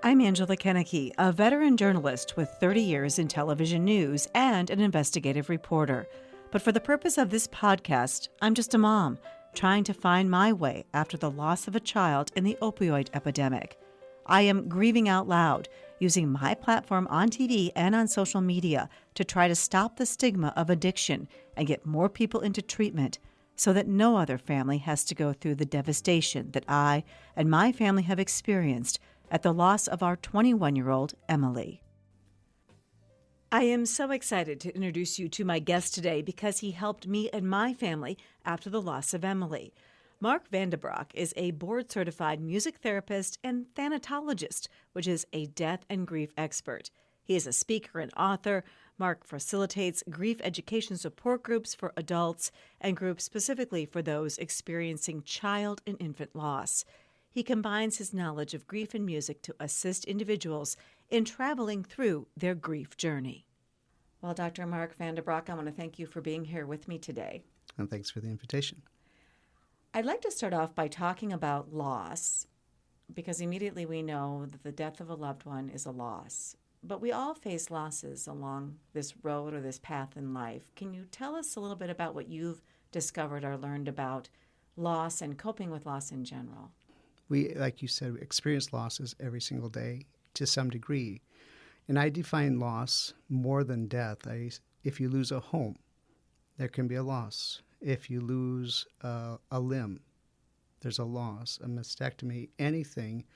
I'm Angela Kennecke, a veteran journalist with 30 years in television news and an investigative reporter. But for the purpose of this podcast, I'm just a mom trying to find my way after the loss of a child in the opioid epidemic. I am grieving out loud, using my platform on TV and on social media to try to stop the stigma of addiction and get more people into treatment so that no other family has to go through the devastation that I and my family have experienced at the loss of our 21-year-old Emily. I am so excited to introduce you to my guest today because he helped me and my family after the loss of Emily. Mark VandeBraak is a board-certified music therapist and thanatologist, which is a death and grief expert. He is a speaker and author. Mark facilitates grief education support groups for adults and groups specifically for those experiencing child and infant loss. He combines his knowledge of grief and music to assist individuals in traveling through their grief journey. Well, Dr. Mark VandeBraak, I want to thank you for being here with me today. And thanks for the invitation. I'd like to start off by talking about loss, because immediately we know that the death of a loved one is a loss. But we all face losses along this road or this path in life. Can you tell us a little bit about what you've discovered or learned about loss and coping with loss in general? We, like you said, experience losses every single day to some degree. And I define loss more than death. If you lose a home, there can be a loss. If you lose a limb, there's a loss, a mastectomy, anything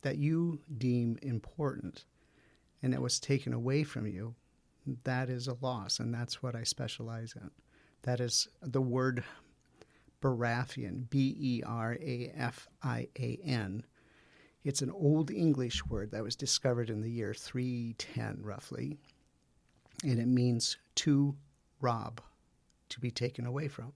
that you deem important and that was taken away from you, that is a loss, and that's what I specialize in. That is the word Berafian, B-E-R-A-F-I-A-N. It's an Old English word that was discovered in the year 310, roughly, and it means to rob, to be taken away from.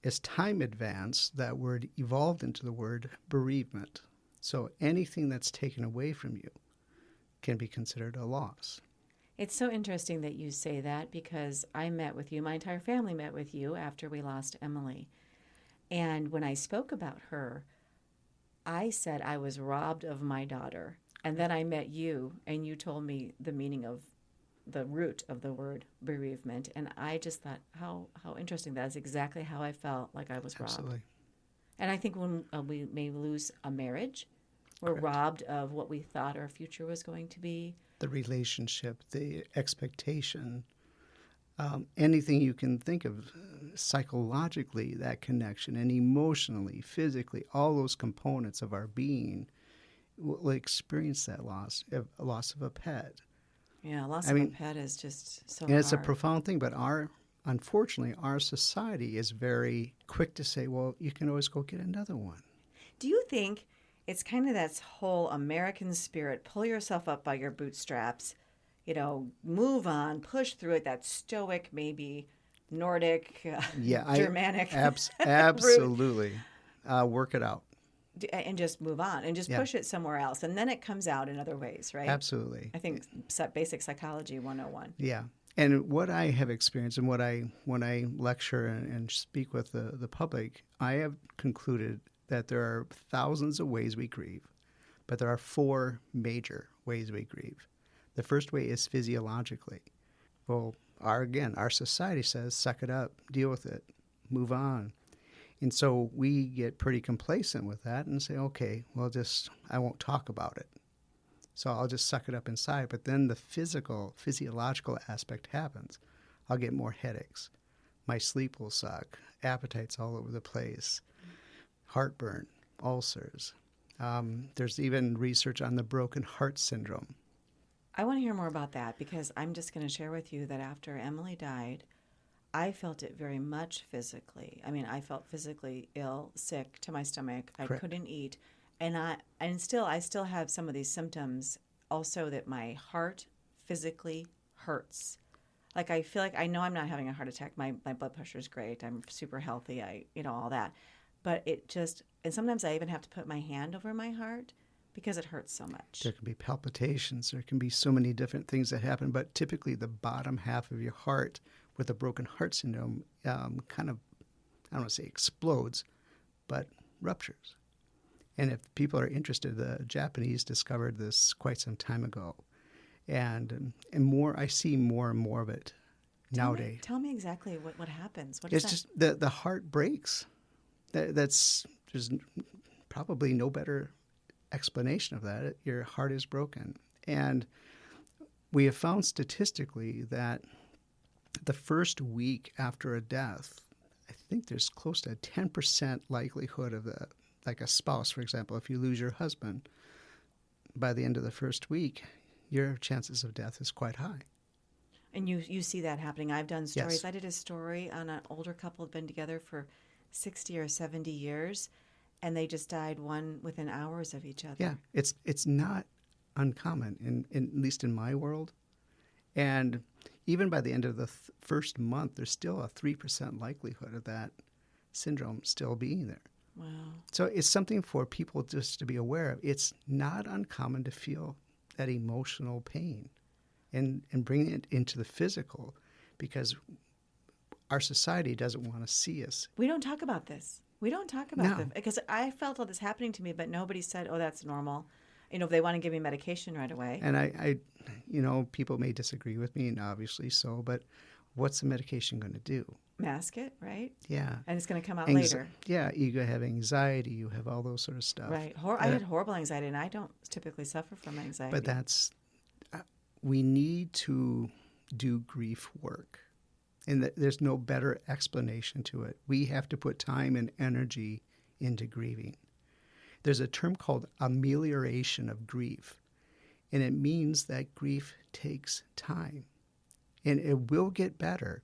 As time advanced, that word evolved into the word bereavement. So anything that's taken away from you can be considered a loss. It's so interesting that you say that because I met with you, my entire family met with you after we lost Emily. And when I spoke about her, I said I was robbed of my daughter. And then I met you, and you told me the meaning of the root of the word bereavement. And I just thought, how interesting. That is exactly how I felt like I was robbed. Absolutely. And I think when we may lose a marriage, we're Correct. robbed of what we thought our future was going to be. The relationship, the expectation, anything you can think of psychologically, that connection, and emotionally, physically, all those components of our being will experience that loss, a loss of a pet. Yeah, loss of a pet is just so hard. And it's a hard. profound thing, but unfortunately, our society is very quick to say, well, you can always go get another one. Do you think it's kind of that whole American spirit, pull yourself up by your bootstraps, move on, push through it, that stoic, maybe Nordic, Germanic absolutely. Work it out. And just move on and just push it somewhere else. And then it comes out in other ways, right? Absolutely. I think basic psychology 101. Yeah. And what I have experienced and when I lecture and speak with the public, I have concluded that there are thousands of ways we grieve, but there are 4 major ways we grieve. The first way is physiologically. Well, our society says, suck it up, deal with it, move on. And so we get pretty complacent with that and say, okay, well, I won't talk about it. So I'll just suck it up inside. But then the physiological aspect happens. I'll get more headaches. My sleep will suck. Appetite's all over the place. Heartburn, ulcers. There's even research on the broken heart syndrome. I want to hear more about that because I'm just going to share with you that after Emily died, I felt it very much physically. I mean, I felt physically ill, sick to my stomach. I Correct. couldn't eat. And I still have some of these symptoms also that my heart physically hurts. Like I feel like I know I'm not having a heart attack. My blood pressure is great. I'm super healthy. All that. But and sometimes I even have to put my hand over my heart because it hurts so much. There can be palpitations. There can be so many different things that happen. But typically the bottom half of your heart with a broken heart syndrome kind of, I don't want to say explodes, but ruptures. And if people are interested, the Japanese discovered this quite some time ago. And more, I see more and more of it nowadays. Tell me exactly what happens. What It's is just the heart breaks. There's probably no better explanation of that. Your heart is broken. And we have found statistically that the first week after a death, I think there's close to a 10% likelihood of like a spouse, for example, if you lose your husband, by the end of the first week, your chances of death is quite high. And you see that happening. I've done stories. Yes. I did a story on an older couple who'd been together for 60 or 70 years, and they just died one within hours of each other. Yeah, it's not uncommon, at least in my world. And even by the end of the first month, there's still a 3% likelihood of that syndrome still being there. Wow. So it's something for people just to be aware of. It's not uncommon to feel that emotional pain and bring it into the physical, because our society doesn't want to see us. We don't talk about this. We don't talk about this. Because I felt all this happening to me, but nobody said, oh, that's normal. If they want to give me medication right away. And I people may disagree with me, and obviously so, but what's the medication going to do? Mask it, right? Yeah. And it's going to come out later. Yeah, you have anxiety, you have all those sort of stuff. Right. I had horrible anxiety, and I don't typically suffer from anxiety. But we need to do grief work. And there's no better explanation to it. We have to put time and energy into grieving. There's a term called amelioration of grief, and it means that grief takes time. And it will get better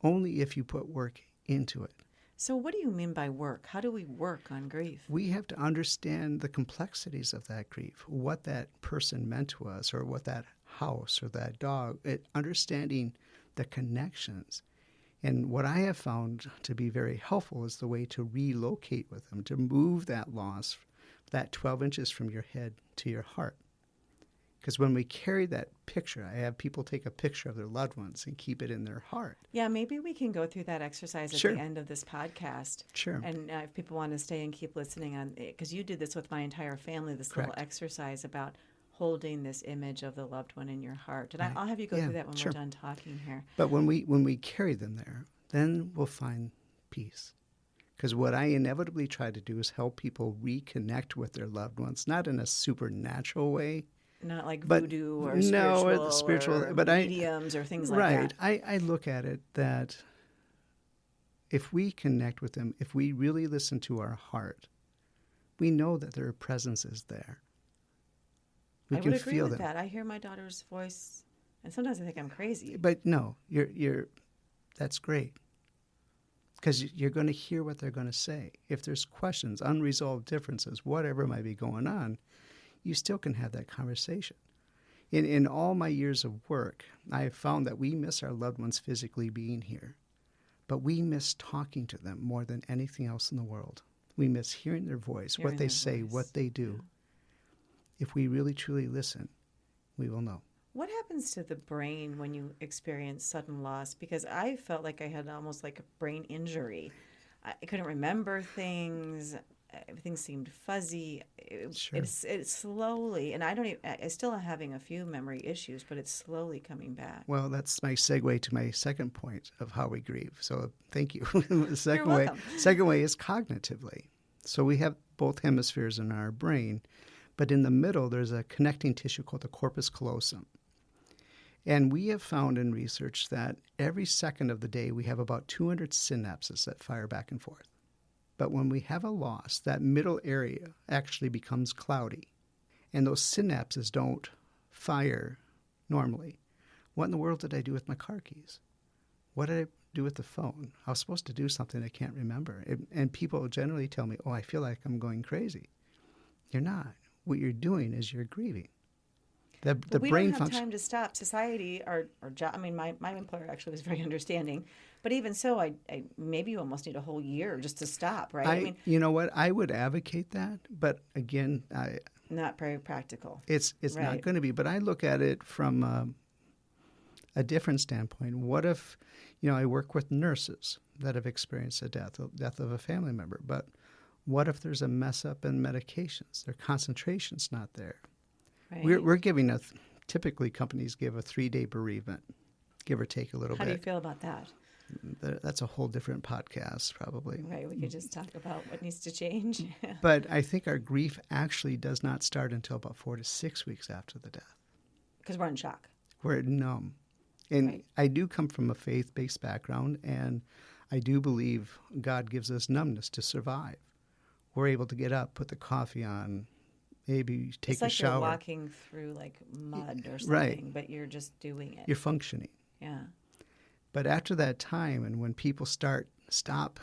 only if you put work into it. So what do you mean by work? How do we work on grief? We have to understand the complexities of that grief, what that person meant to us, or what that house or that dog, understanding the connections. And what I have found to be very helpful is the way to relocate with them, to move that loss, that 12 inches from your head to your heart. Because when we carry that picture, I have people take a picture of their loved ones and keep it in their heart. Yeah, maybe we can go through that exercise at the end of this podcast. Sure. And if people want to stay and keep listening on, because you did this with my entire family, this little exercise about holding this image of the loved one in your heart. And I'll have you go through that when we're done talking here. But when we carry them there, then we'll find peace. Because what I inevitably try to do is help people reconnect with their loved ones, not in a supernatural way. Not like voodoo or spiritual or mediums or things like that. Right. I look at it that if we connect with them, if we really listen to our heart, we know that their presence is there. We can would agree feel with them. that. I hear my daughter's voice, and sometimes I think I'm crazy. But no, that's great. Because you're going to hear what they're going to say. If there's questions, unresolved differences, whatever might be going on, you still can have that conversation. In all my years of work, I have found that we miss our loved ones physically being here, but we miss talking to them more than anything else in the world. We miss hearing their voice, what they say, what they do. Yeah. If we really, truly listen, we will know. What happens to the brain when you experience sudden loss? Because I felt like I had almost like a brain injury. I couldn't remember things. Everything seemed fuzzy. It's slowly, and I still am having a few memory issues, but it's slowly coming back. Well, that's my segue to my second point of how we grieve. So thank you. The second way is cognitively. So we have both hemispheres in our brain, but in the middle there's a connecting tissue called the corpus callosum. And we have found in research that every second of the day we have about 200 synapses that fire back and forth. But when we have a loss, that middle area actually becomes cloudy. And those synapses don't fire normally. What in the world did I do with my car keys? What did I do with the phone? I was supposed to do something I can't remember. And people generally tell me, oh, I feel like I'm going crazy. You're not. What you're doing is you're grieving. The we brain don't have time to stop. Society, our job. I mean, my employer actually was very understanding, but even so, I maybe you almost need a whole year just to stop, right? I mean, you know what? I would advocate that, but again, not very practical. It's not going to be. But I look at it from a different standpoint. What if, I work with nurses that have experienced the death of a family member, but What if there's a mess up in medications? Their concentration's not there. Right. We're giving typically companies give a 3-day bereavement, give or take a little How bit. do you feel about that? That's a whole different podcast, probably. Right, we could just talk about what needs to change. But I think our grief actually does not start until about 4 to 6 weeks after the death. Because we're in shock. We're numb. And Right. I do come from a faith-based background, and I do believe God gives us numbness to survive. We're able to get up, put the coffee on, maybe take It's like a shower. you're walking through like mud or something, Right. but you're just doing it. You're functioning. Yeah. But after that time, and when people stop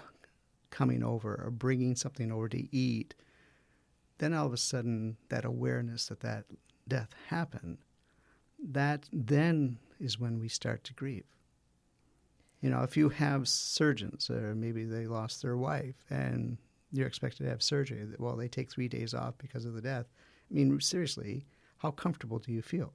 coming over or bringing something over to eat, then all of a sudden that awareness that death happened, that then is when we start to grieve. You know, if you have surgeons, or maybe they lost their wife and you're expected to have surgery, well, they take 3 days off because of the death. I mean, seriously, how comfortable do you feel?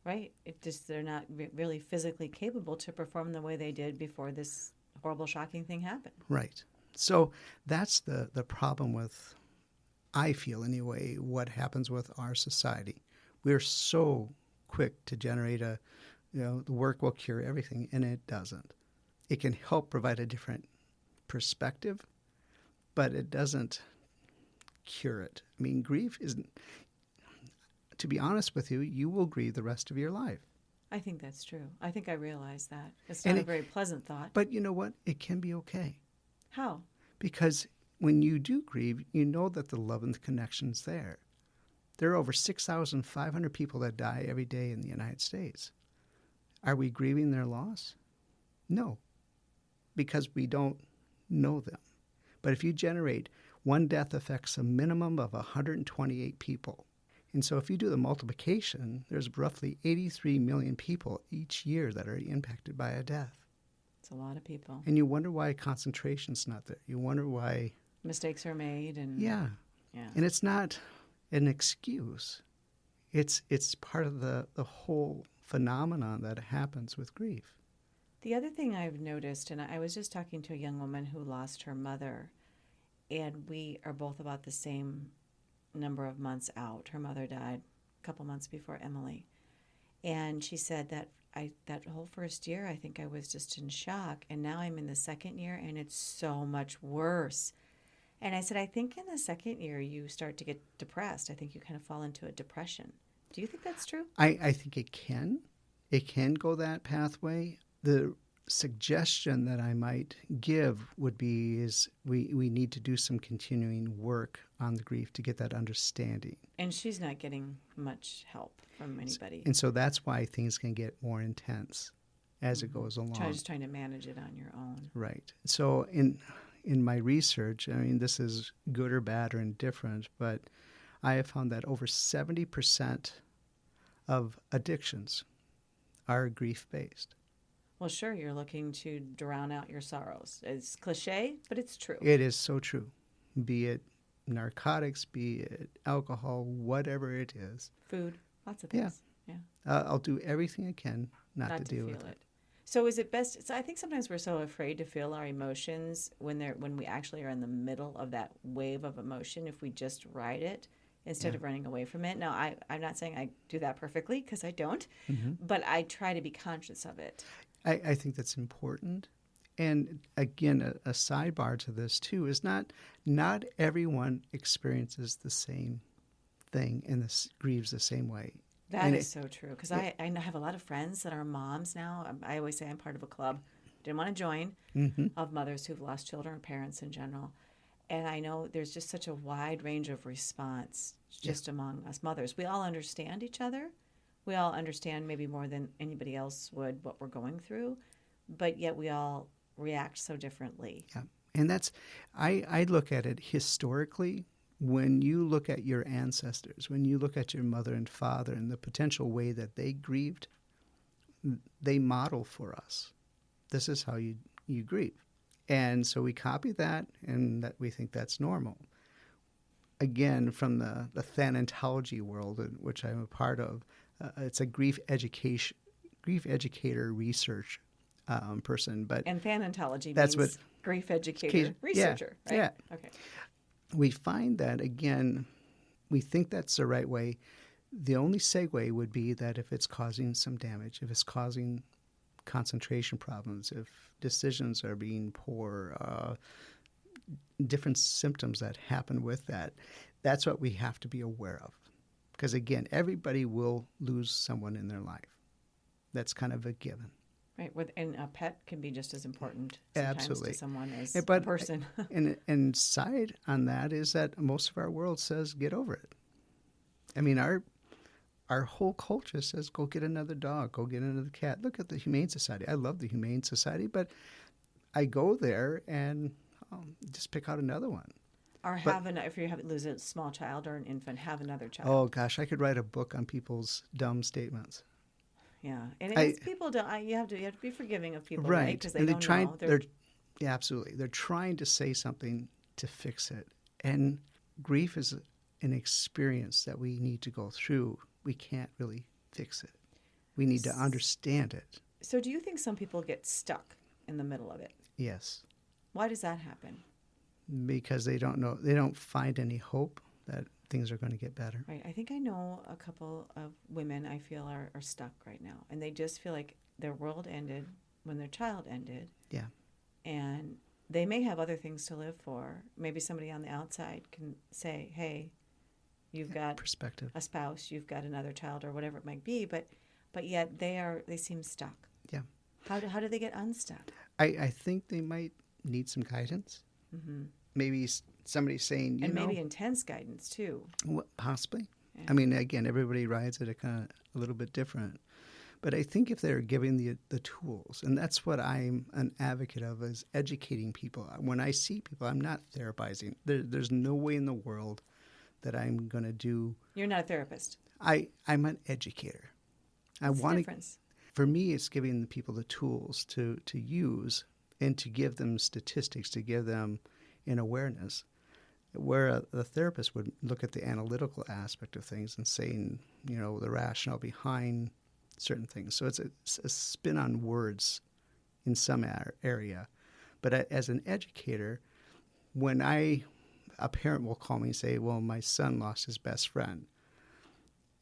Right. It just they're not really physically capable to perform the way they did before this horrible, shocking thing happened. Right. So that's the problem with, I feel anyway, what happens with our society. We're so quick to generate the work will cure everything, and it doesn't. It can help provide a different perspective, but it doesn't cure it. I mean, grief isn't, to be honest with you, you will grieve the rest of your life. I think that's true. I think I realize that. It's not a very pleasant thought. But you know what? It can be okay. How? Because when you do grieve, you know that the love and the connection's there. There are over 6,500 people that die every day in the United States. Are we grieving their loss? No, because we don't know them. But if you generate, one death affects a minimum of 128 people. And so if you do the multiplication, there's roughly 83 million people each year that are impacted by a death. It's a lot of people. And you wonder why concentration's not there. You wonder why Mistakes are made and Yeah. And it's not an excuse. It's part of the whole phenomenon that happens with grief. The other thing I've noticed, and I was just talking to a young woman who lost her mother, and we are both about the same number of months out. Her mother died a couple months before Emily. And she said that that whole first year, I think I was just in shock. And now I'm in the second year, and it's so much worse. And I said, I think in the second year, you start to get depressed. I think you kind of fall into a depression. Do you think that's true? I think it can. It can go that pathway. The suggestion that I might give would be is we need to do some continuing work on the grief to get that understanding. And she's not getting much help from anybody. And so that's why things can get more intense as it goes along. Just trying to manage it on your own. Right. So in my research, I mean, this is good or bad or indifferent, but I have found that over 70% of addictions are grief-based. Well, sure, you're looking to drown out your sorrows. It's cliche, but it's true. It is so true. Be it narcotics, be it alcohol, whatever it is. Food, lots of things. Yeah. I'll do everything I can not to deal feel with it. So is it best? So I think sometimes we're so afraid to feel our emotions when we actually are in the middle of that wave of emotion. If we just ride it instead of running away from it. Now, I'm not saying I do that perfectly because I don't, but I try to be conscious of it. I think that's important. And again, a sidebar to this too is not everyone experiences the same thing and grieves the same way. That is so true because I have a lot of friends that are moms now. I always say I'm part of a club. Didn't want to join of mothers who've lost children or parents in general. And I know there's just such a wide range of response just among us mothers. We all understand each other. We all understand maybe more than anybody else would what we're going through, but yet we all react so differently. Yeah, and that's I look at it historically. When you look at your ancestors, when you look at your mother and father and the potential way that they grieved, they model for us. This is how you grieve. And so we copy that, and that we think that's normal. Again, from the thanatology world, which I'm a part of, it's a grief educator research person. But and thanatology that's means Grief educator, researcher, right? Yeah. Okay. We find that, again, we think that's the right way. The only segue would be that if it's causing some damage, if it's causing concentration problems, if decisions are being poor, different symptoms that happen with that, that's what we have to be aware of. Because, again, everybody will lose someone in their life. That's kind of a given. Right, and a pet can be just as important sometimes Absolutely. to someone as But, a person. and side on that is that most of our world says get over it. I mean, our whole culture says go get another dog, go get another cat. Look at the Humane Society. I love the Humane Society, but I go there and just pick out another one. Or if you lose a small child or an infant, have another child. Oh gosh, I could write a book on people's dumb statements. Yeah, and people don't. You have to be forgiving of people, right? Because they don't know. Absolutely, they're trying to say something to fix it, and grief is an experience that we need to go through. We can't really fix it. We need to understand it. So, do you think some people get stuck in the middle of it? Yes. Why does that happen? Because they don't know. They don't find any hope that things are going to get better. Right. I think I know a couple of women I feel are stuck right now. And they just feel like their world ended when their child ended. Yeah. And they may have other things to live for. Maybe somebody on the outside can say, hey, you've got perspective, a spouse, you've got another child or whatever it might be. But yet they seem stuck. Yeah. How do they get unstuck? I think they might need some guidance. Mm-hmm. Maybe somebody saying, maybe intense guidance too. Possibly. Yeah. I mean, again, everybody rides it a little bit different. But I think if they're giving the tools, and that's what I'm an advocate of, is educating people. When I see people, I'm not therapizing. There's no way in the world that I'm going to do. You're not a therapist. I'm an educator. What's the difference? For me, it's giving the people the tools to use and to give them statistics, to give them an awareness, where the therapist would look at the analytical aspect of things and saying, the rationale behind certain things. So it's a spin on words in some area. But as an educator, when a parent will call me and say, well, my son lost his best friend,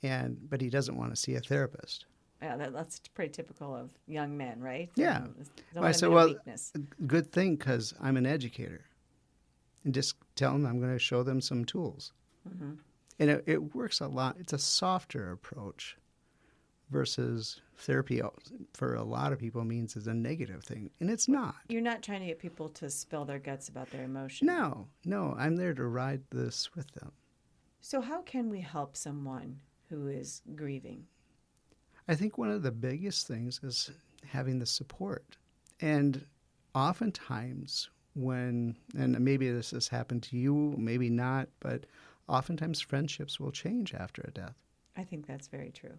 but he doesn't want to see a therapist. Yeah, that's pretty typical of young men, right? Yeah. I said, well, good thing, because I'm an educator. And just tell them I'm going to show them some tools. Mm-hmm. And it works a lot. It's a softer approach versus therapy for a lot of people means it's a negative thing. And it's not. You're not trying to get people to spill their guts about their emotions. No. I'm there to ride this with them. So how can we help someone who is grieving? I think one of the biggest things is having the support. And oftentimes and maybe this has happened to you, maybe not, but oftentimes friendships will change after a death. I think that's very true.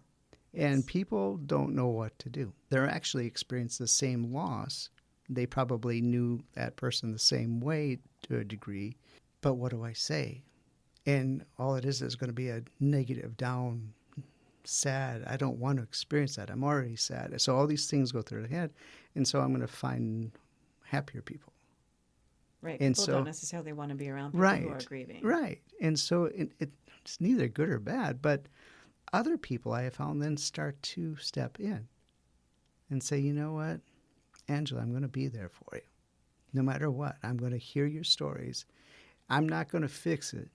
And people don't know what to do. They're actually experiencing the same loss. They probably knew that person the same way to a degree. But what do I say? And all it is going to be a negative, down, sad. I don't want to experience that. I'm already sad. So all these things go through the head. And so I'm going to find happier people. Right. People don't necessarily want to be around people who are grieving. Right. And so it's neither good or bad, but other people I have found then start to step in and say, you know what, Angela, I'm going to be there for you. No matter what, I'm going to hear your stories. I'm not going to fix it,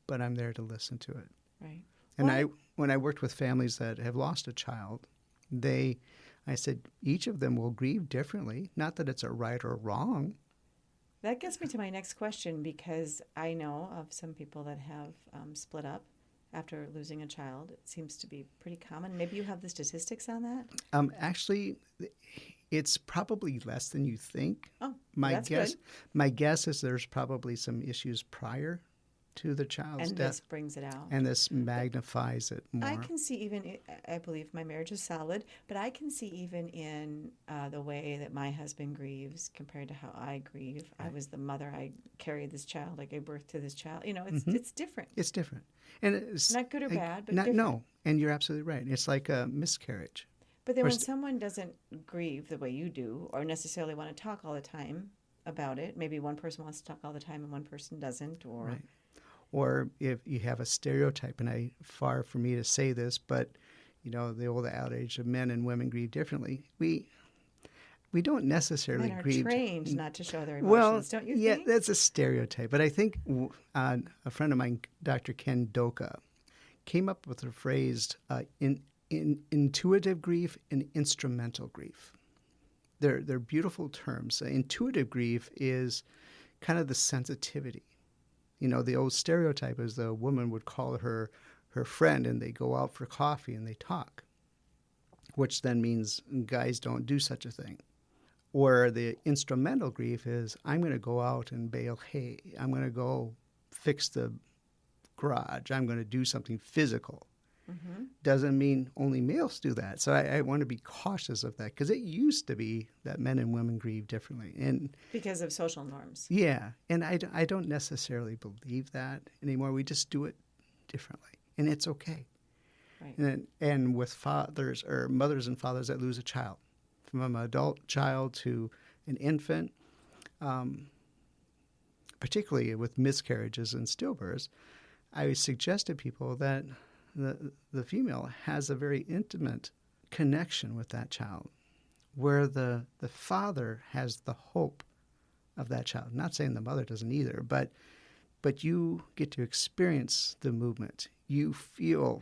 but I'm there to listen to it. Right. And when I worked with families that have lost a child, I said each of them will grieve differently. Not that it's a right or wrong. That gets me to my next question, because I know of some people that have split up after losing a child. It seems to be pretty common. Maybe you have the statistics on that? Actually, it's probably less than you think. Oh, good. My guess is there's probably some issues prior to the child's death. And this brings it out. And this magnifies it more. I can see even, I believe my marriage is solid, but I can see even in the way that my husband grieves compared to how I grieve. Right. I was the mother. I carried this child. I gave birth to this child. It's different. It's different. And it's not good or bad, but different. No, and you're absolutely right. It's like a miscarriage. But then when someone doesn't grieve the way you do, or necessarily want to talk all the time about it. Maybe one person wants to talk all the time and one person doesn't, or Right. Or if you have a stereotype, and far from me to say this, but the old adage of men and women grieve differently. We don't necessarily men are grieve. trained not to show their Well, emotions, don't you yeah, think? that's a stereotype. But I think a friend of mine, Dr. Ken Doka, came up with the phrase in intuitive grief and instrumental grief. They're beautiful terms. Intuitive grief is kind of the sensitivity. The old stereotype is the woman would call her friend and they go out for coffee and they talk, which then means guys don't do such a thing. Or the instrumental grief is, I'm going to go out and bale hay. I'm going to go fix the garage. I'm going to do something physical. Mm-hmm. Doesn't mean only males do that. So I want to be cautious of that, because it used to be that men and women grieve differently. And Because of social norms. yeah, and I don't necessarily believe that anymore. We just do it differently, and it's okay. Right. And with fathers or mothers and fathers that lose a child, from an adult child to an infant, particularly with miscarriages and stillbirths, I suggest to people that the female has a very intimate connection with that child, where the father has the hope of that child. Not saying the mother doesn't either, but you get to experience the movement. You feel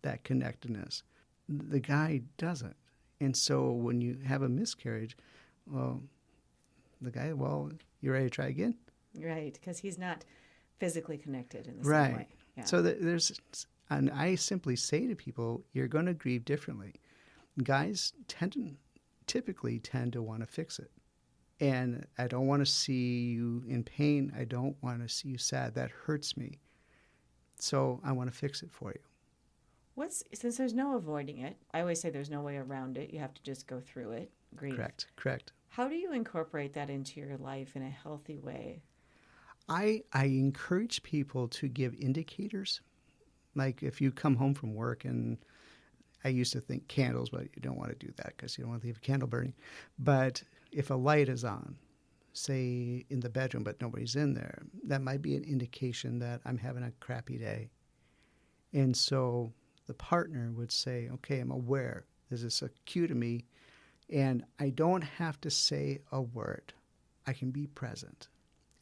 that connectedness. The guy doesn't. And so when you have a miscarriage, well, the guy, you ready to try again? Right, because he's not physically connected in the Right. same way. Yeah. So and I simply say to people, you're going to grieve differently. Guys typically tend to want to fix it. And I don't want to see you in pain. I don't want to see you sad. That hurts me. So I want to fix it for you. Since there's no avoiding it, I always say there's no way around it. You have to just go through it. Grieve. Correct. How do you incorporate that into your life in a healthy way? I encourage people to give indicators. Like if you come home from work, and I used to think candles, but you don't want to do that because you don't want to leave a candle burning. But if a light is on, say in the bedroom, but nobody's in there, that might be an indication that I'm having a crappy day. And so the partner would say, okay, I'm aware. This is a cue to me. And I don't have to say a word. I can be present.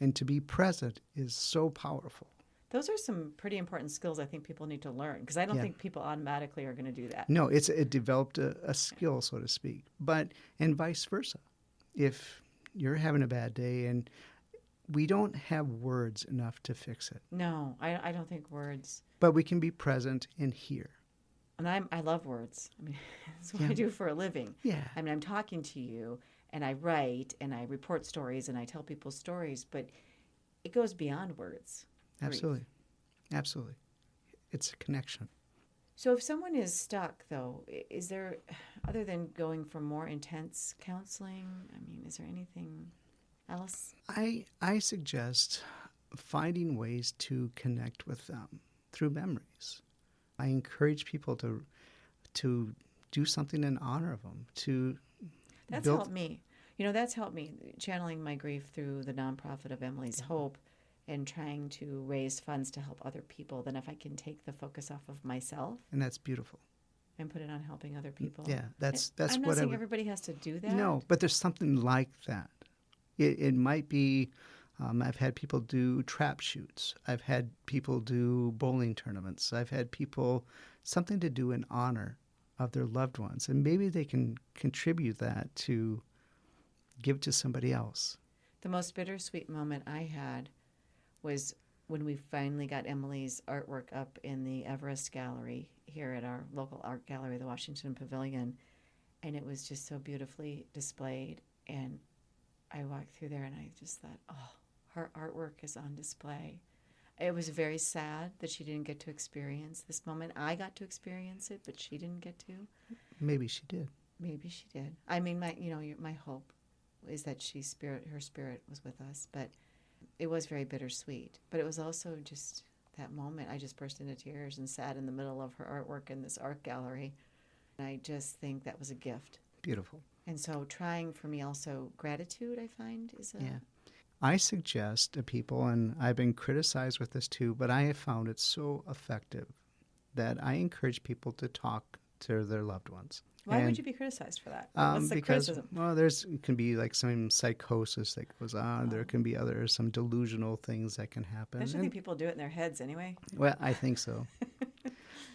And to be present is so powerful. Those are some pretty important skills I think people need to learn, because I don't think people automatically are going to do that. No, it developed a skill, so to speak. And vice versa. If you're having a bad day, and we don't have words enough to fix it. No, I don't think words. But we can be present and hear. And I love words. I mean, that's what I do for a living. Yeah. I mean, I'm talking to you, and I write, and I report stories, and I tell people stories, but it goes beyond words. Absolutely. Absolutely. It's a connection. So if someone is stuck, though, is there, other than going for more intense counseling, I mean, is there anything else? I suggest finding ways to connect with them through memories. I encourage people to do something in honor of them. That's helped me. That's helped me, channeling my grief through the nonprofit of Emily's Hope and trying to raise funds to help other people. Then if I can take the focus off of myself. And that's beautiful. And put it on helping other people. Yeah, that's I'm what not saying everybody has to do that. No, but there's something like that. It might be, I've had people do trap shoots. I've had people do bowling tournaments. I've had people, something to do in honor of their loved ones. And maybe they can contribute that to give to somebody else. The most bittersweet moment I had was when we finally got Emily's artwork up in the Everest Gallery here at our local art gallery, the Washington Pavilion. And it was just so beautifully displayed. And I walked through there and I just thought, oh, her artwork is on display. It was very sad that she didn't get to experience this moment. I got to experience it, but she didn't get to. Maybe she did. Maybe she did. I mean, my hope is that her spirit was with us, but it was very bittersweet. But it was also just that moment. I just burst into tears and sat in the middle of her artwork in this art gallery. And I just think that was a gift. Beautiful. And so trying for me also gratitude, I find, is a... Yeah. I suggest to people, and I've been criticized with this too, but I have found it so effective that I encourage people to talk to their loved ones. Why would you be criticized for that? What's the Because, criticism? well, it can be like some psychosis that goes on. There can be some delusional things that can happen. I should think people do it in their heads anyway. Well, I think so.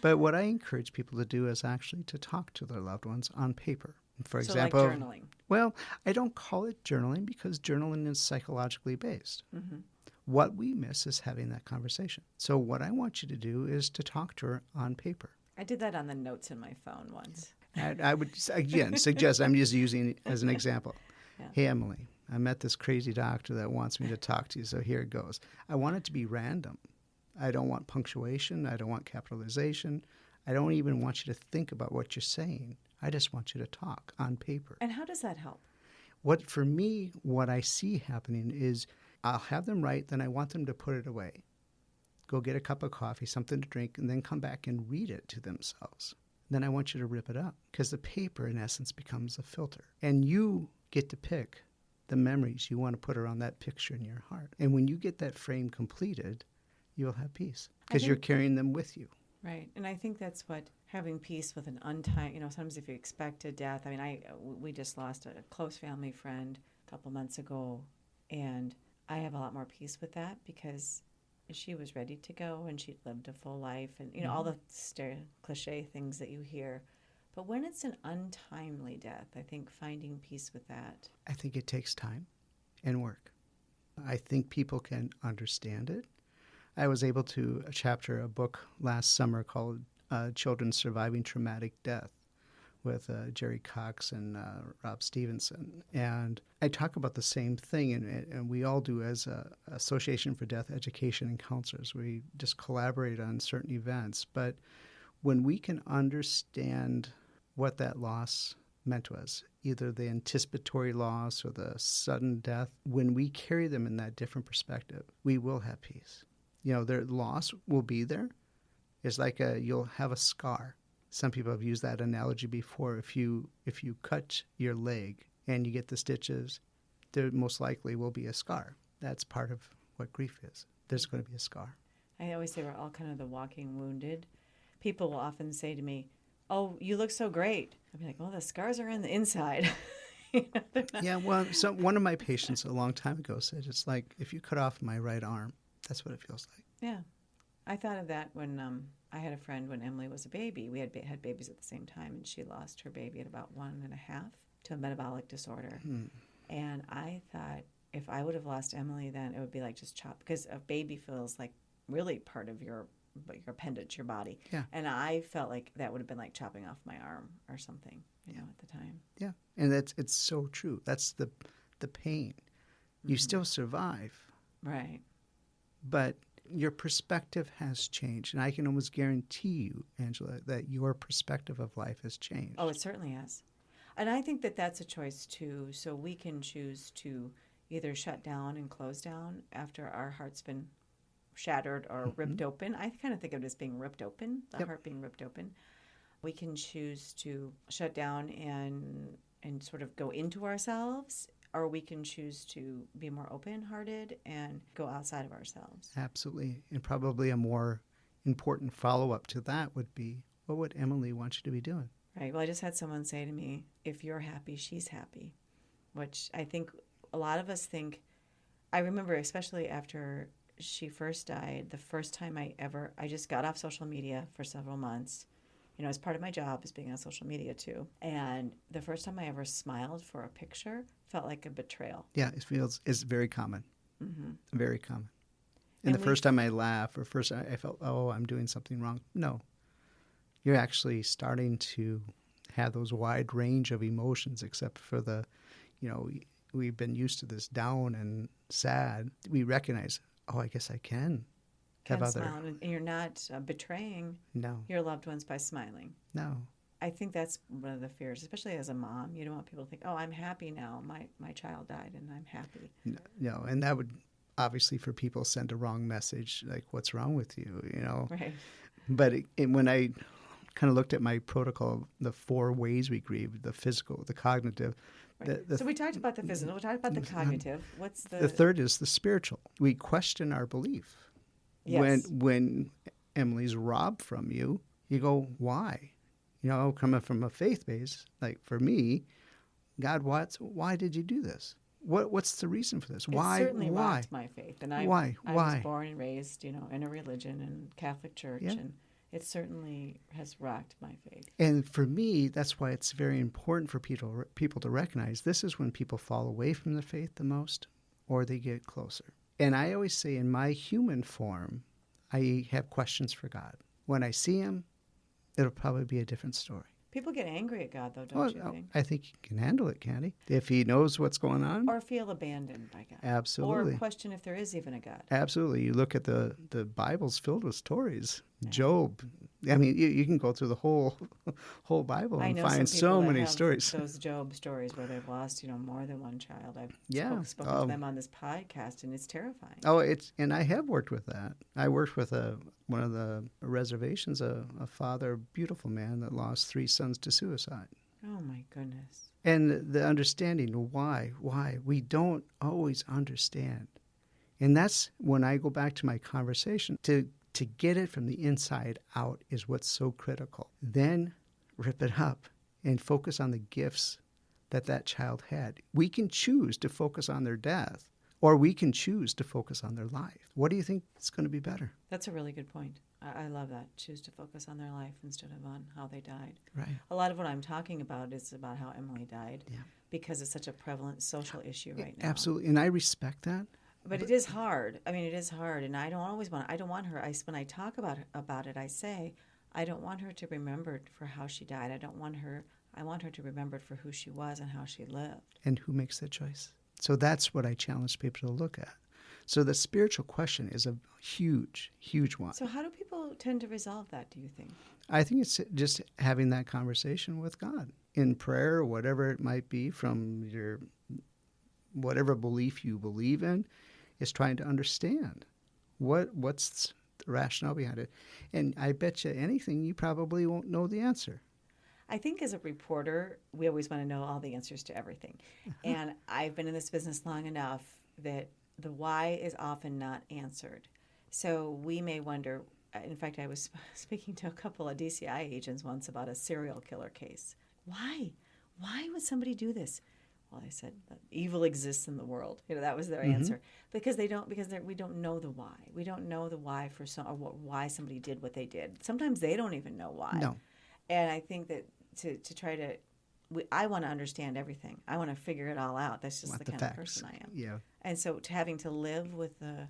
But what I encourage people to do is actually to talk to their loved ones on paper. For example, like journaling. Well, I don't call it journaling because journaling is psychologically based. Mm-hmm. What we miss is having that conversation. So what I want you to do is to talk to her on paper. I did that on the notes in my phone once. I would, again, suggest, I'm just using it as an example. Yeah. Hey, Emily, I met this crazy doctor that wants me to talk to you, so here it goes. I want it to be random. I don't want punctuation. I don't want capitalization. I don't even want you to think about what you're saying. I just want you to talk on paper. And how does that help? For me, what I see happening is I'll have them write, then I want them to put it away. Go get a cup of coffee, something to drink, and then come back and read it to themselves. Then I want you to rip it up because the paper, in essence, becomes a filter. And you get to pick the memories you want to put around that picture in your heart. And when you get that frame completed, you'll have peace because you're carrying them with you. Right. And I think that's what having peace with an untimely, sometimes if you expect a death. I mean, we just lost a close family friend a couple months ago, and I have a lot more peace with that because she was ready to go and she'd lived a full life and, all the cliche things that you hear. But when it's an untimely death, I think finding peace with that. I think it takes time and work. I think people can understand it. I was able to chapter a book last summer called Children Surviving Traumatic Death with Gerry Cox and Rob Stevenson. And I talk about the same thing, and we all do as a Association for Death Education and Counselors. We just collaborate on certain events. But when we can understand what that loss meant to us, either the anticipatory loss or the sudden death, when we carry them in that different perspective, we will have peace. Their loss will be there. It's like you'll have a scar. Some people have used that analogy before. If you cut your leg and you get the stitches, there most likely will be a scar. That's part of what grief is. There's going to be a scar. I always say we're all kind of the walking wounded. People will often say to me, "Oh, you look so great." I'll be like, "Well, the scars are on the inside." Yeah, well, so one of my patients a long time ago said, it's like if you cut off my right arm, that's what it feels like. Yeah. I thought of that when I had a friend when Emily was a baby. We had babies at the same time, and she lost her baby at about 1.5 to a metabolic disorder. And I thought if I would have lost Emily then, it would be like just chop, because a baby feels like really part of your appendage, your body. Yeah. And I felt like that would have been like chopping off my arm or something, at the time. Yeah, and it's so true. That's the pain. You still survive. Right. But your perspective has changed. And I can almost guarantee you, Angela, that your perspective of life has changed. Oh, it certainly has. And I think that that's a choice, too. So we can choose to either shut down and close down after our heart's been shattered or ripped open. I kind of think of it as being ripped open, the heart being ripped open. We can choose to shut down and sort of go into ourselves, or we can choose to be more open-hearted and go outside of ourselves. Absolutely. And probably a more important follow-up to that would be, what would Emily want you to be doing? Right. Well, I just had someone say to me, if you're happy, she's happy, which I think a lot of us think. I remember, especially after she first died, the first time I just got off social media for several months. As part of my job is being on social media too. And the first time I ever smiled for a picture felt like a betrayal. Yeah, it's very common. Mm-hmm. Very common. And the first time I laughed, or first I felt, oh, I'm doing something wrong. No. You're actually starting to have those wide range of emotions, except for we've been used to this down and sad. We recognize, oh, I guess I can smile, and you're not betraying your loved ones by smiling. No. I think that's one of the fears, especially as a mom. You don't want people to think, oh, I'm happy now. My child died and I'm happy. No, and that would obviously for people send a wrong message, like, what's wrong with you, Right. But when I kind of looked at my protocol, the 4 ways we grieve: the physical, the cognitive. Right. So we talked about the physical, we talked about the cognitive. What's The third is the spiritual. We question our belief. Yes. When Emily's robbed from you, you go, why? Coming from a faith base, like for me, God, why did you do this? What's the reason for this? Why? It certainly why? rocked my faith. And I was born and raised, in a religion and Catholic church, and it certainly has rocked my faith. And for me, that's why it's very important for people to recognize this is when people fall away from the faith the most, or they get closer. And I always say, in my human form, I have questions for God. When I see him, it'll probably be a different story. People get angry at God, though, don't you think? I think he can handle it, can't he? If he knows what's going on. Or feel abandoned by God. Absolutely. Or question if there is even a God. Absolutely. You look at the Bible's filled with stories. Yeah. Job. I mean, you can go through the whole Bible and find so many stories. Those Job stories where they've lost, more than one child. I've spoken to them on this podcast, and it's terrifying. And I have worked with that. I worked with one of the reservations, a father, a beautiful man that lost 3 sons to suicide. Oh my goodness. And the understanding why we don't always understand. And that's when I go back to my conversation to get it from the inside out is what's so critical. Then rip it up and focus on the gifts that child had. We can choose to focus on their death, or we can choose to focus on their life. What do you think is going to be better? That's a really good point. I love that. Choose to focus on their life instead of on how they died. Right. A lot of what I'm talking about is about how Emily died because it's such a prevalent social issue right now. Absolutely. And I respect that. But it is hard. I mean, it is hard, and I don't want her. When I talk about it, I say, I don't want her to remember for how she died. I want her to remember for who she was and how she lived. And who makes that choice? So that's what I challenge people to look at. So the spiritual question is a huge, huge one. So how do people tend to resolve that, do you think? I think it's just having that conversation with God in prayer, or whatever it might be, from your whatever belief you believe in, is trying to understand what's the rationale behind it. And I bet you anything, you probably won't know the answer. I think as a reporter, we always want to know all the answers to everything. And I've been in this business long enough that the why is often not answered. So we may wonder, in fact, I was speaking to a couple of DCI agents once about a serial killer case. Why? Why would somebody do this? Well, I said, evil exists in the world. That was their answer. Because we don't know the why. We don't know the why why somebody did what they did. Sometimes they don't even know why. No. And I think that to try to, I want to understand everything. I want to figure it all out. That's just the kind of person I am. Yeah. And so having to live with the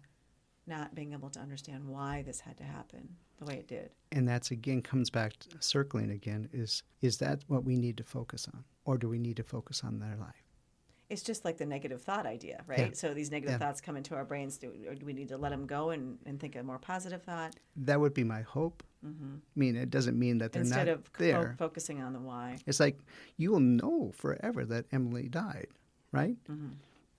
not being able to understand why this had to happen the way it did. And that's, again, comes back to circling again, is that what we need to focus on? Or do we need to focus on their life? It's just like the negative thought idea, right? Yeah. So these negative thoughts come into our brains. Do we need to let them go and think a more positive thought? That would be my hope. Mm-hmm. I mean, it doesn't mean that they're Instead not there. Instead of focusing on the why. It's like you will know forever that Emily died, right? Mm-hmm.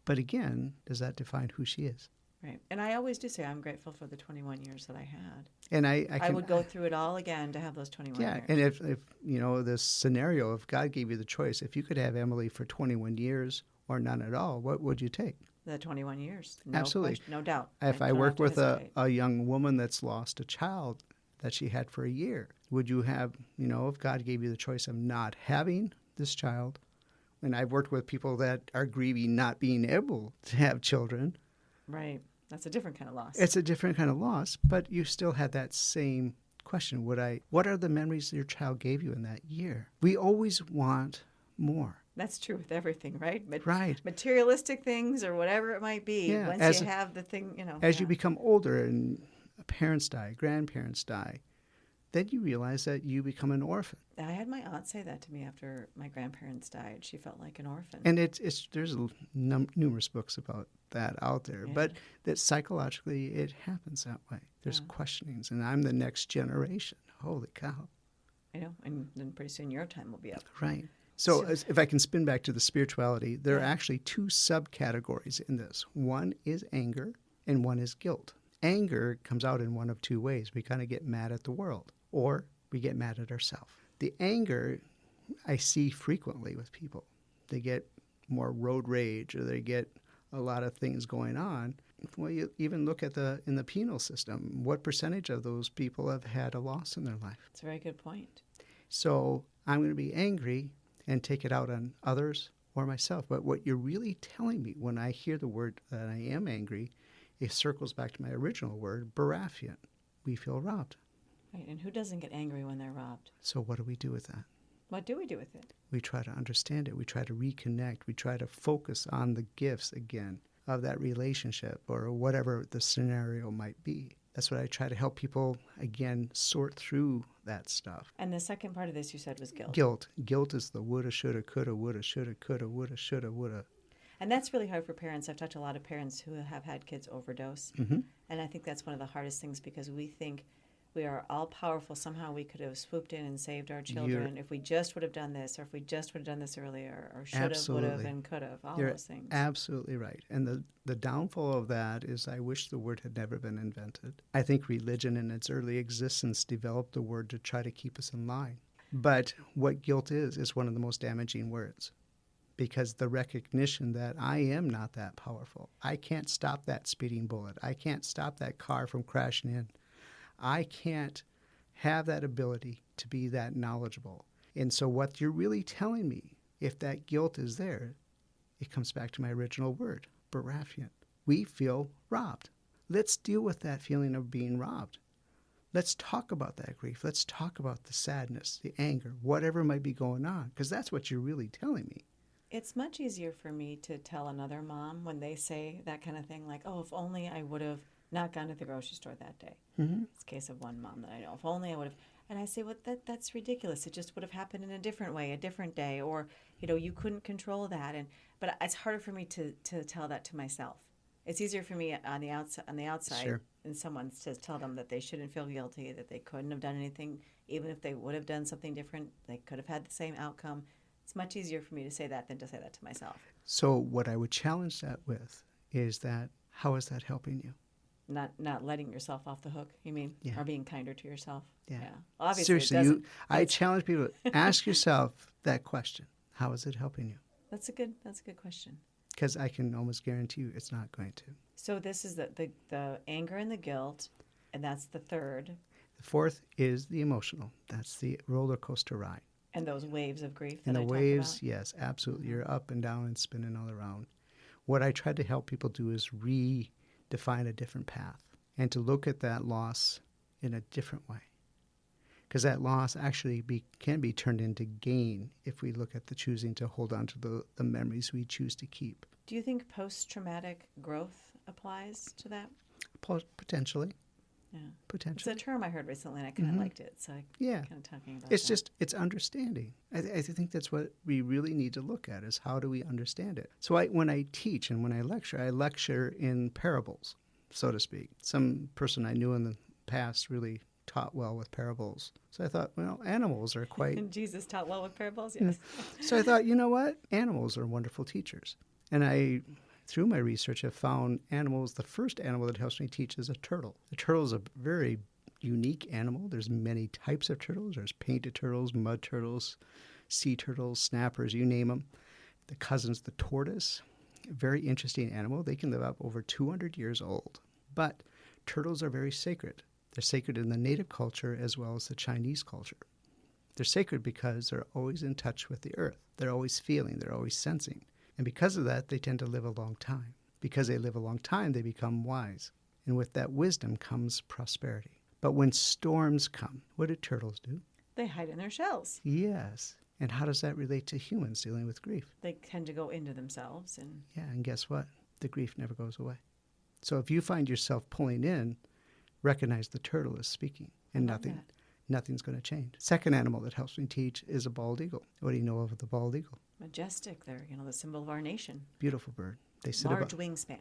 But again, does that define who she is? Right. And I always do say I'm grateful for the 21 years that I had. And I would go through it all again to have those 21 years. Yeah, and if this scenario, if God gave you the choice, if you could have Emily for 21 years or none at all, what would you take? The 21 years. Absolutely. No doubt. If I work with a young woman that's lost a child that she had for a year, would you have, if God gave you the choice of not having this child, and I've worked with people that are grieving not being able to have children. Right. That's a different kind of loss. It's a different kind of loss, but you still had that same question. What are the memories your child gave you in that year? We always want more. That's true with everything, right? Right. Materialistic things or whatever it might be. Yeah. Once you have the thing, As you become older and parents die, grandparents die, then you realize that you become an orphan. I had my aunt say that to me after my grandparents died. She felt like an orphan. And there's numerous books about that out there, but that psychologically it happens that way. There's questionings, and I'm the next generation. Holy cow. I know, and then pretty soon your time will be up. Right. So if I can spin back to the spirituality, there are actually 2 subcategories in this. One is anger, and one is guilt. Anger comes out in one of 2 ways. We kind of get mad at the world, or We get mad at ourselves. The anger I see frequently with people. They get more road rage, or they get a lot of things going on. Well, you even look at in the penal system, what percentage of those people have had a loss in their life? That's a very good point. So I'm going to be angry and take it out on others or myself. But what you're really telling me when I hear the word that I am angry, it circles back to my original word, Berafian. We feel robbed. Right, and who doesn't get angry when they're robbed? So what do we do with that? What do we do with it? We try to understand it. We try to reconnect. We try to focus on the gifts again of that relationship or whatever the scenario might be. That's what I try to help people, again, sort through that stuff. And the second part of this you said was guilt. Guilt. Guilt is the woulda, shoulda, coulda, woulda, shoulda, coulda, woulda, shoulda, woulda. And that's really hard for parents. I've talked to a lot of parents who have had kids overdose. Mm-hmm. And I think that's one of the hardest things because we think we are all powerful. Somehow we could have swooped in and saved our children if we just would have done this, or if we just would have done this earlier, or should have, would have, and could have, all those things. Absolutely right. And the downfall of that is I wish the word had never been invented. I think religion in its early existence developed the word to try to keep us in line. But what guilt is one of the most damaging words, because the recognition that I am not that powerful. I can't stop that speeding bullet. I can't stop that car from crashing in. I can't have that ability to be that knowledgeable. And so what you're really telling me, if that guilt is there, it comes back to my original word, Berafian. We feel robbed. Let's deal with that feeling of being robbed. Let's talk about that grief. Let's talk about the sadness, the anger, whatever might be going on, because that's what you're really telling me. It's much easier for me to tell another mom when they say that kind of thing, like, oh, if only I would have not gone to the grocery store that day. Mm-hmm. It's a case of one mom that I know. If only I would have. And I say, well, that's ridiculous. It just would have happened in a different way, a different day. Or, you couldn't control that. But it's harder for me to tell that to myself. It's easier for me on the outside, Sure. and someone to tell them that they shouldn't feel guilty, that they couldn't have done anything. Even if they would have done something different, they could have had the same outcome. It's much easier for me to say that than to say that to myself. So what I would challenge that with is that, how is that helping you? Not letting yourself off the hook, you mean? Yeah. Or being kinder to yourself? Yeah. Well, obviously, seriously, I challenge people to ask yourself that question. How is it helping you? That's a good question. Because I can almost guarantee you it's not going to. So this is the anger and the guilt, and that's the third. The fourth is the emotional. That's the roller coaster ride. And those waves of grief that And the I waves, talked about? yes, absolutely. You're up and down and spinning all around. What I try to help people do is redefine a different path and to look at that loss in a different way. Because that loss actually can be turned into gain if we look at the choosing to hold on to the memories we choose to keep. Do you think post-traumatic growth applies to that? Potentially. Yeah. Potentially. It's a term I heard recently, and I kind of liked it. So I'm kind of talking about It's understanding. I think that's what we really need to look at is how do we understand it. So when I teach and when I lecture in parables, so to speak. Some person I knew in the past really taught well with parables. So I thought, well, animals are quite... And Jesus taught well with parables, yes. So I thought, you know what? Animals are wonderful teachers. And through my research, have found the first animal that helps me teach is a turtle. The turtle is a very unique animal. There's many types of turtles. There's painted turtles, mud turtles, sea turtles, snappers, you name them. The cousin's the tortoise. A very interesting animal. They can live up over 200 years old. But turtles are very sacred. They're sacred in the native culture as well as the Chinese culture. They're sacred because they're always in touch with the earth. They're always feeling. They're always sensing. And because of that, they tend to live a long time. Because they live a long time, they become wise. And with that wisdom comes prosperity. But when storms come, what do turtles do? They hide in their shells. Yes. And how does that relate to humans dealing with grief? They tend to go into themselves. Yeah, and guess what? The grief never goes away. So if you find yourself pulling in, recognize the turtle is speaking, and nothing's going to change. Second animal that helps me teach is a bald eagle. What do you know of the bald eagle? Majestic. They're, the symbol of our nation. Beautiful bird. They sit large about wingspan.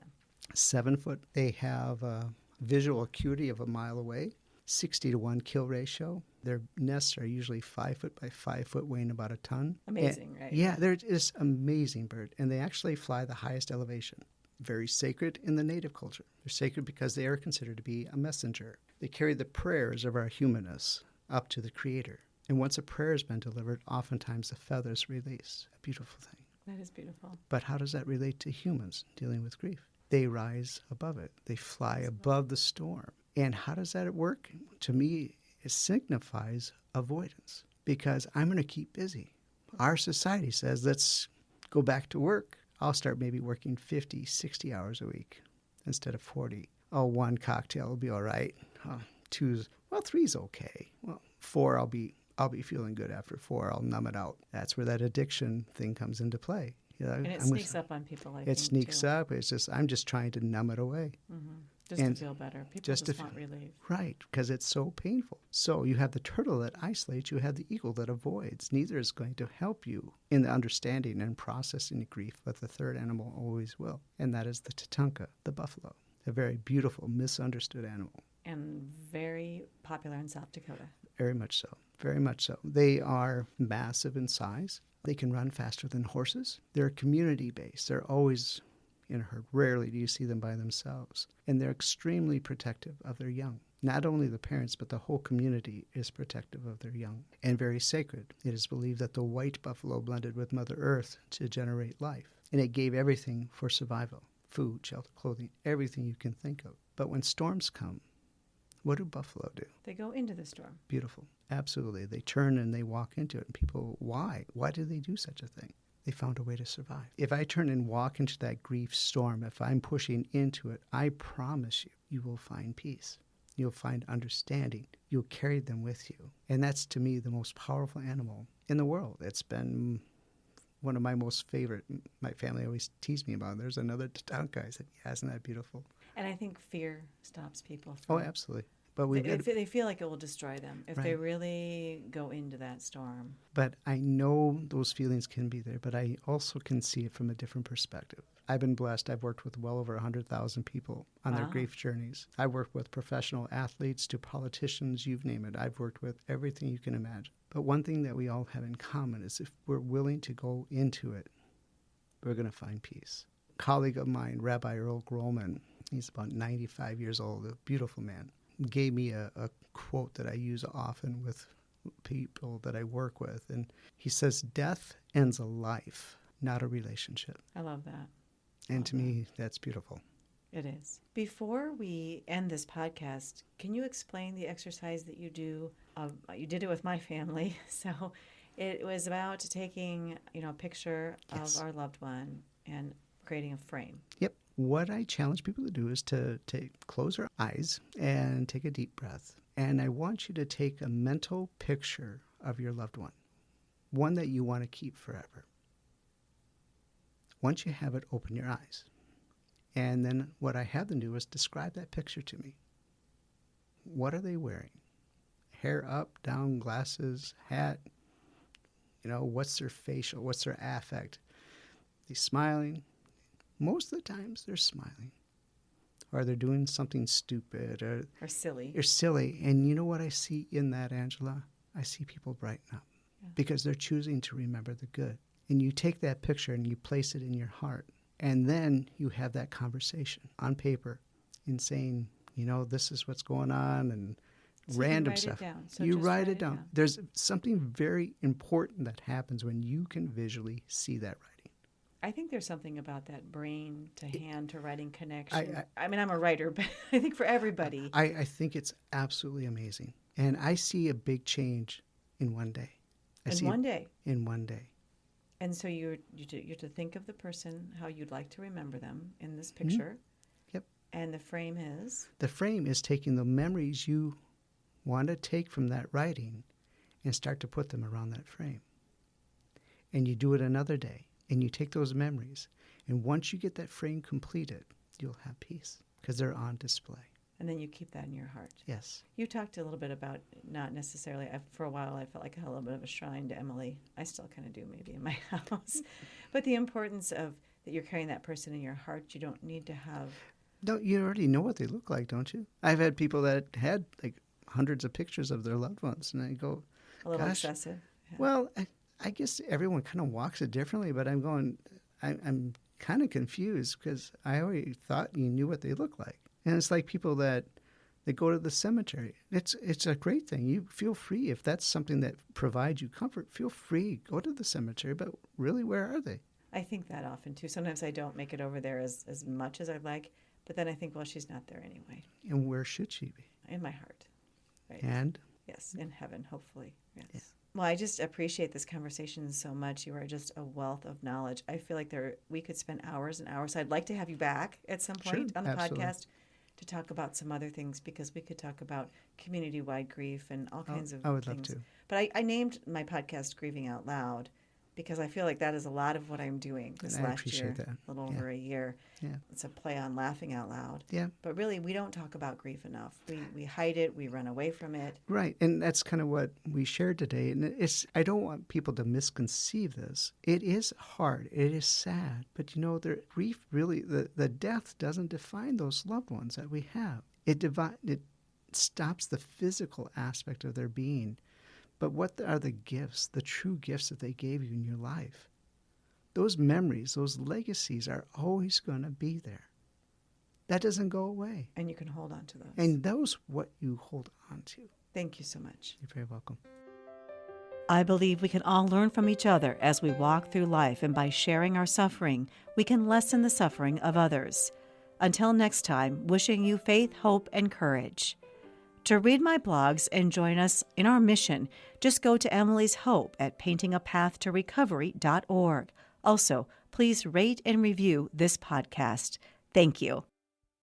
7 foot. They have a visual acuity of a mile away, 60-to-1 kill ratio. Their nests are usually 5 foot by 5 foot, weighing about a ton. Amazing, right? Yeah, they're just amazing bird, and they actually fly the highest elevation. Very sacred in the native culture. They're sacred because they are considered to be a messenger. They carry the prayers of our humanness up to the Creator. And once a prayer has been delivered, oftentimes the feathers release. A beautiful thing. That is beautiful. But how does that relate to humans dealing with grief? They rise above it. They fly above the storm. And how does that work? To me, it signifies avoidance, because I'm going to keep busy. Our society says, let's go back to work. I'll start maybe working 50, 60 hours a week instead of 40. Oh, one cocktail will be all right. Three's okay. Well, 4, I'll be feeling good after 4. I'll numb it out. That's where that addiction thing comes into play. And it sneaks up on people, I think, it sneaks up. It's just, I'm just trying to numb it away. Mm-hmm. Just to feel better. People just want relief. Right, because it's so painful. So you have the turtle that isolates, you have the eagle that avoids. Neither is going to help you in the understanding and processing the grief, but the third animal always will. And that is the tatanka, the buffalo, a very beautiful, misunderstood animal. And very popular in South Dakota. Very much so. Very much so. They are massive in size. They can run faster than horses. They're community-based. They're always in a herd. Rarely do you see them by themselves. And they're extremely protective of their young. Not only the parents, but the whole community is protective of their young and very sacred. It is believed that the white buffalo blended with Mother Earth to generate life. And it gave everything for survival. Food, shelter, clothing, everything you can think of. But when storms come, what do buffalo do? They go into the storm. Beautiful. Absolutely. They turn and they walk into it. And people, why? Why do they do such a thing? They found a way to survive. If I turn and walk into that grief storm, if I'm pushing into it, I promise you, you will find peace. You'll find understanding. You'll carry them with you. And that's, to me, the most powerful animal in the world. It's been one of my most favorite. My family always teased me about it. There's another tatanka. I said, yeah, isn't that beautiful? And I think fear stops people. Oh, absolutely. But they feel like it will destroy them if right. they really go into that storm. But I know those feelings can be there, but I also can see it from a different perspective. I've been blessed. I've worked with well over 100,000 people on their grief journeys. I've worked with professional athletes to politicians, you've named it. I've worked with everything you can imagine. But one thing that we all have in common is if we're willing to go into it, we're going to find peace. A colleague of mine, Rabbi Earl Grohlman, he's about 95 years old, a beautiful man, gave me a quote that I use often with people that I work with. And he says, death ends a life, not a relationship. I love that. And to me, that's beautiful. It is. Before we end this podcast, can you explain the exercise that you do? You did it with my family. So it was about taking, a picture of our loved one and creating a frame. Yep. What I challenge people to do is to close their eyes and take a deep breath. And I want you to take a mental picture of your loved one that you want to keep forever. Once you have it, open your eyes. And then what I have them do is describe that picture to me. What are they wearing? Hair up, down, glasses, hat? What's their facial? What's their affect? Are they smiling? Most of the times they're smiling. Or they're doing something stupid. Or silly. Or silly. And you know what I see in that, Angela? I see people brighten up. Yeah. Because they're choosing to remember the good. And you take that picture and you place it in your heart. And then you have that conversation on paper in saying, this is what's going on, and so random stuff. You write it down. There's something very important that happens when you can visually see that writing. I think there's something about that brain to hand to writing connection. I'm a writer, but I think for everybody. I think it's absolutely amazing. And I see a big change in one day. In one day. And so you're to think of the person, how you'd like to remember them in this picture. Mm-hmm. Yep. And the frame is? The frame is taking the memories you want to take from that writing and start to put them around that frame. And you do it another day. And you take those memories, and once you get that frame completed, you'll have peace because they're on display. And then you keep that in your heart. Yes. You talked a little bit about not necessarily, for a while I felt like I had a little bit of a shrine to Emily. I still kind of do maybe in my house. But the importance of that you're carrying that person in your heart, you don't need to have... No, you already know what they look like, don't you? I've had people that had like hundreds of pictures of their loved ones, and I go, a little excessive. Yeah. Well, I guess everyone kind of walks it differently, but I'm kind of confused because I already thought you knew what they look like. And it's like people that They go to the cemetery. It's a great thing. You feel free. If that's something that provides you comfort, feel free. Go to the cemetery. But really, where are they? I think that often, too. Sometimes I don't make it over there as much as I'd like, but then I think, well, she's not there anyway. And where should she be? In my heart. Right. And? Yes, in heaven, hopefully. Yes. Yeah. Well, I just appreciate this conversation so much. You are just a wealth of knowledge. I feel like we could spend hours and hours. I'd like to have you back at some point on the absolutely. podcast to talk about some other things, because we could talk about community-wide grief and all kinds of things. I would love to. But I named my podcast Grieving Out Loud because I feel like that is a lot of what I'm doing this last year, that. a little over a year. Yeah. It's a play on laughing out loud. Yeah. But really, we don't talk about grief enough. We hide it. We run away from it. Right. And that's kind of what we shared today. And I don't want people to misconceive this. It is hard. It is sad. But, the grief really, the death doesn't define those loved ones that we have. It stops the physical aspect of their being. But what are the gifts, the true gifts that they gave you in your life? Those memories, those legacies are always going to be there. That doesn't go away. And you can hold on to those. And those what you hold on to. Thank you so much. You're very welcome. I believe we can all learn from each other as we walk through life, and by sharing our suffering, we can lessen the suffering of others. Until next time, wishing you faith, hope, and courage. To read my blogs and join us in our mission, just go to Emily's Hope at paintingapathttorecovery.org. Also, please rate and review this podcast. Thank you.